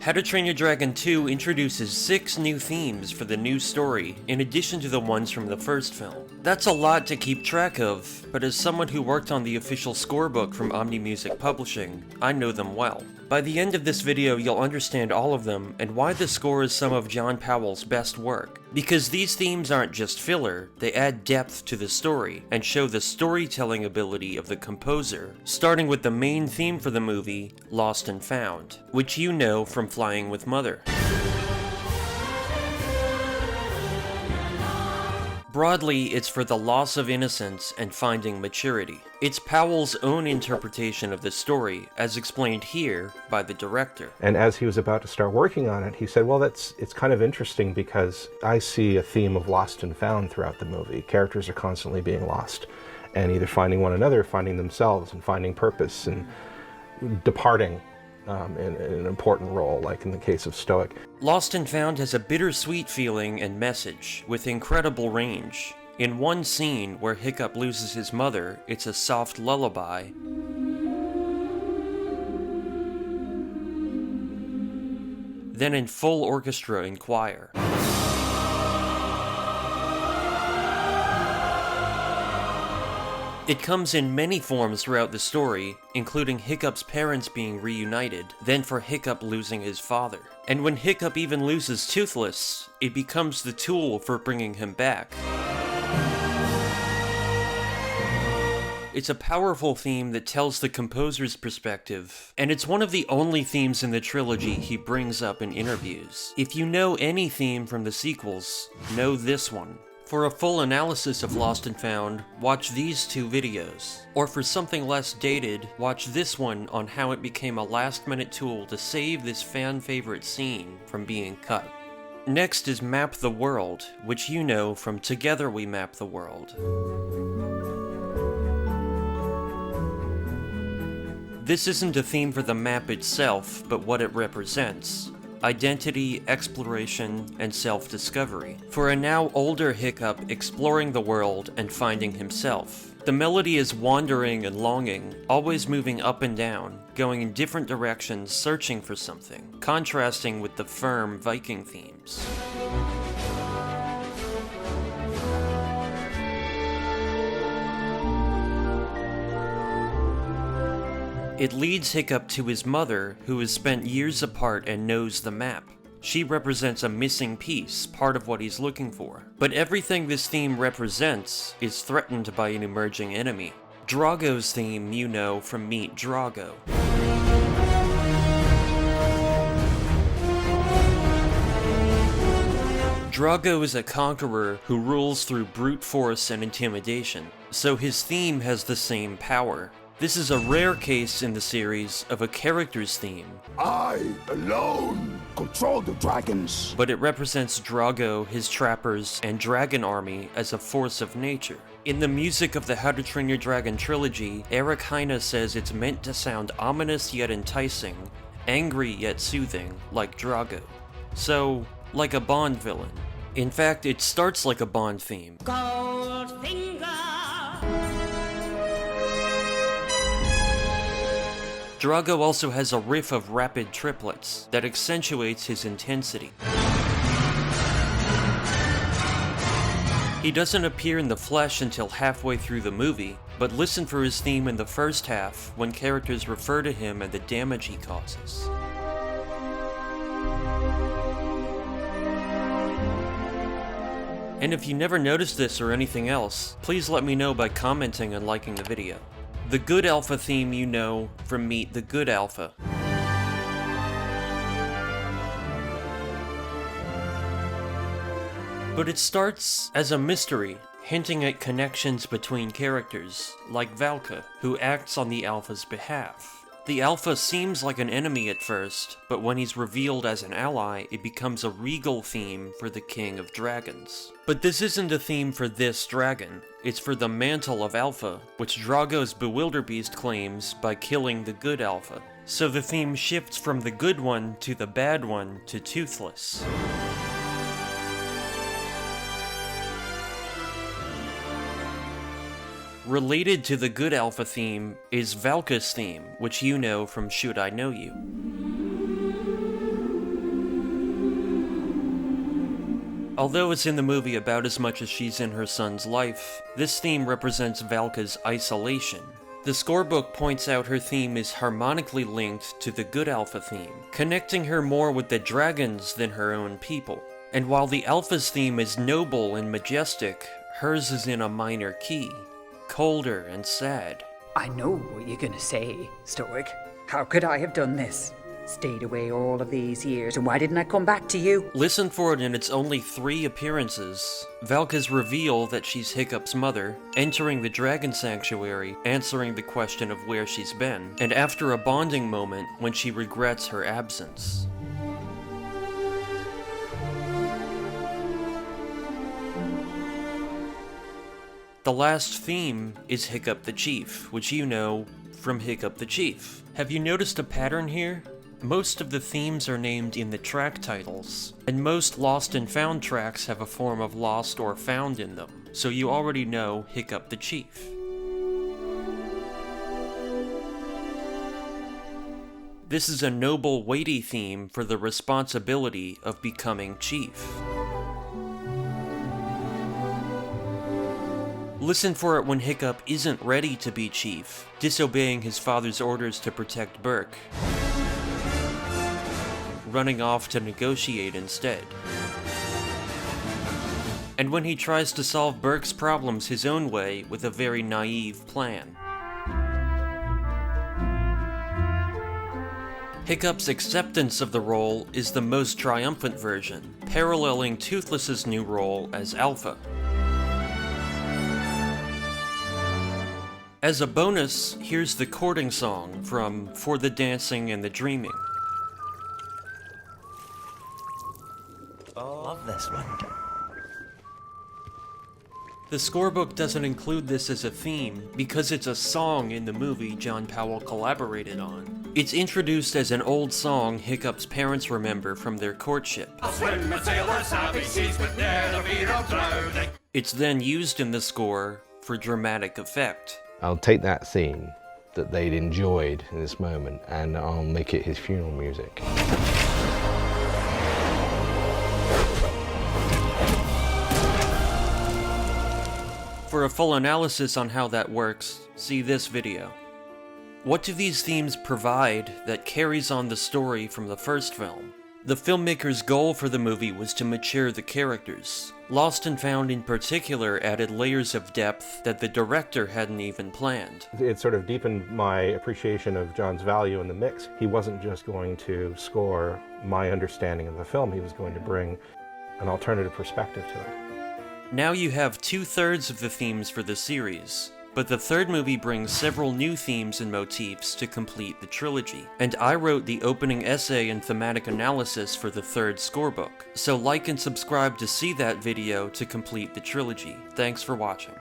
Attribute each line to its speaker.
Speaker 1: How to Train Your Dragon 2 introduces 6 new themes for the new story, in addition to the ones from the first film. That's a lot to keep track of, but as someone who worked on the official scorebook from Omni Music Publishing, I know them well. By the end of this video, you'll understand all of them, and why the score is some of John Powell's best work. Because these themes aren't just filler, they add depth to the story, and show the storytelling ability of the composer, starting with the main theme for the movie, Lost and Found, which you know from Flying with Mother. Broadly, it's for the loss of innocence and finding maturity. It's Powell's own interpretation of the story, as explained here by the director.
Speaker 2: And as he was about to start working on it, he said, well, it's kind of interesting because I see a theme of lost and found throughout the movie. Characters are constantly being lost and either finding one another, finding themselves, and finding purpose, and departing in an important role, like in the case of Stoic.
Speaker 1: Lost and Found has a bittersweet feeling and message, with incredible range. In one scene where Hiccup loses his mother, it's a soft lullaby. Then in full orchestra and choir. It comes in many forms throughout the story, including Hiccup's parents being reunited, then for Hiccup losing his father. And when Hiccup even loses Toothless, it becomes the tool for bringing him back. It's a powerful theme that tells the composer's perspective, and it's one of the only themes in the trilogy he brings up in interviews. If you know any theme from the sequels, know this one. For a full analysis of Lost and Found, watch these 2 videos. Or for something less dated, watch this one on how it became a last-minute tool to save this fan-favorite scene from being cut. Next is Map the World, which you know from Together We Map the World. This isn't a theme for the map itself, but what it represents. Identity, exploration, and self-discovery. For a now older Hiccup exploring the world and finding himself. The melody is wandering and longing, always moving up and down, going in different directions searching for something, contrasting with the firm Viking themes. It leads Hiccup to his mother, who has spent years apart and knows the map. She represents a missing piece, part of what he's looking for. But everything this theme represents is threatened by an emerging enemy. Drago's theme you know from Meet Drago. Drago is a conqueror who rules through brute force and intimidation, so his theme has the same power. This is a rare case in the series of a character's theme.
Speaker 3: I, alone, control the dragons.
Speaker 1: But it represents Drago, his trappers, and dragon army as a force of nature. In the music of the How to Train Your Dragon trilogy, Erik Heine says it's meant to sound ominous yet enticing, angry yet soothing, like Drago. So, like a Bond villain. In fact, it starts like a Bond theme.
Speaker 4: Goldfinger.
Speaker 1: Drago also has a riff of rapid triplets that accentuates his intensity. He doesn't appear in the flesh until halfway through the movie, but listen for his theme in the first half when characters refer to him and the damage he causes. And if you never noticed this or anything else, please let me know by commenting and liking the video. The Good Alpha theme you know from Meet the Good Alpha. But it starts as a mystery, hinting at connections between characters, like Valka, who acts on the Alpha's behalf. The Alpha seems like an enemy at first, but when he's revealed as an ally, it becomes a regal theme for the King of Dragons. But this isn't a theme for this dragon, it's for the Mantle of Alpha, which Drago's Bewilderbeast claims by killing the good Alpha. So the theme shifts from the good one to the bad one to Toothless. Related to the Good Alpha theme is Valka's theme, which you know from Should I Know You. Although it's in the movie about as much as she's in her son's life, this theme represents Valka's isolation. The scorebook points out her theme is harmonically linked to the Good Alpha theme, connecting her more with the dragons than her own people. And while the Alpha's theme is noble and majestic, hers is in a minor key, colder and sad.
Speaker 4: I know what you're gonna say, Stoic. How could I have done this? Stayed away all of these years, and why didn't I come back to you?
Speaker 1: Listen for it in its only 3 appearances. Valka's reveal that she's Hiccup's mother, entering the Dragon Sanctuary, answering the question of where she's been, and after a bonding moment when she regrets her absence. The last theme is Hiccup the Chief, which you know from Hiccup the Chief. Have you noticed a pattern here? Most of the themes are named in the track titles, and most Lost and Found tracks have a form of lost or found in them, so you already know Hiccup the Chief. This is a noble, weighty theme for the responsibility of becoming chief. Listen for it when Hiccup isn't ready to be chief, disobeying his father's orders to protect Burke, running off to negotiate instead. And when he tries to solve Burke's problems his own way with a very naive plan. Hiccup's acceptance of the role is the most triumphant version, paralleling Toothless's new role as Alpha. As a bonus, here's the courting song from For the Dancing and the Dreaming.
Speaker 5: Love this one.
Speaker 1: The scorebook doesn't include this as a theme because it's a song in the movie John Powell collaborated on. It's introduced as an old song Hiccup's parents remember from their courtship. It's then used in the score for dramatic effect.
Speaker 2: I'll take that theme that they'd enjoyed in this moment and I'll make it his funeral music.
Speaker 1: For a full analysis on how that works, see this video. What do these themes provide that carries on the story from the first film? The filmmaker's goal for the movie was to mature the characters. Lost and Found in particular added layers of depth that the director hadn't even planned.
Speaker 2: It sort of deepened my appreciation of John's value in the mix. He wasn't just going to score my understanding of the film, he was going to bring an alternative perspective to it.
Speaker 1: Now you have 2/3 of the themes for the series, but the third movie brings several new themes and motifs to complete the trilogy. And I wrote the opening essay and thematic analysis for the third scorebook, so like and subscribe to see that video to complete the trilogy. Thanks for watching.